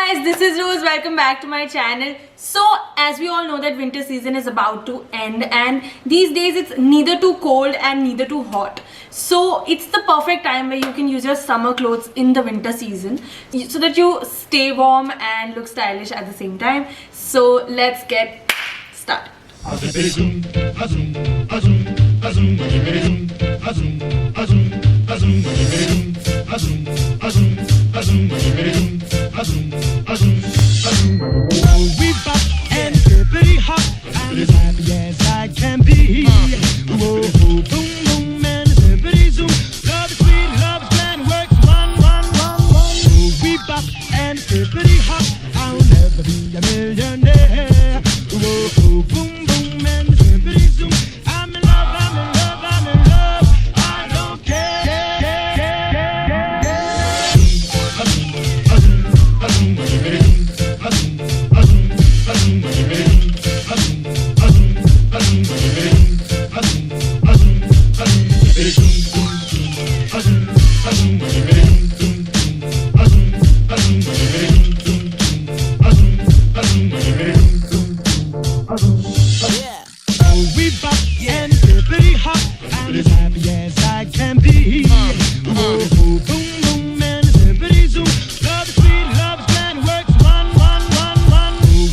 guys, this is Rose. Welcome back to my channel. So as we all know that winter season is about to end, and these days it's neither too cold and neither too hot. So it's the perfect time where you can use your summer clothes in the winter season so that you stay warm and look stylish at the same time. So let's get started. We pop and pretty hot. I'm as happy as I can be. Whoa, boom, boom, and pretty zoom. Love is sweet, love is grand, works one. We pop and pretty hot. I'll never be a millionaire. Whoa, boom, boom, and pretty zoom. I'm in love, I'm in love, I'm in love. I don't care. We pop and pretty hot. I'm as happy as I can be. Whoa, boom, boom, and pretty zoom. Love is sweet, love is grand, works one.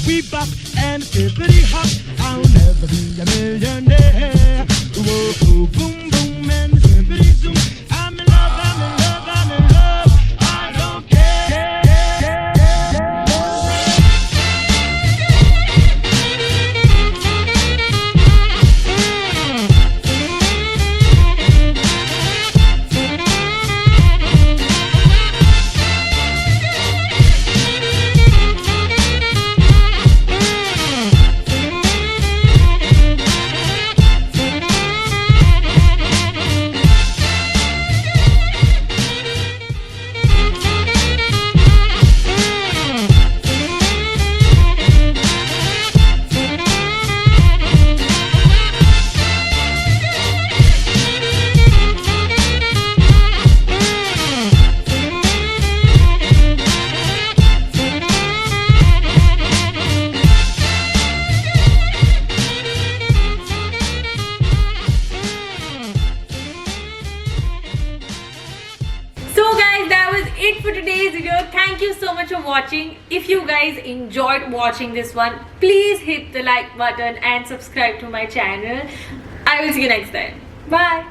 We pop and pretty hot. I'll never be a millionaire. Whoa, boom, boom, and pretty zoom. I'm in love, I'm in love, I'm in love. I don't care. So guys, that was it for today's video. Thank you so much for watching. If you guys enjoyed watching this one, please hit the like button and subscribe to my channel. I will see you next time. Bye.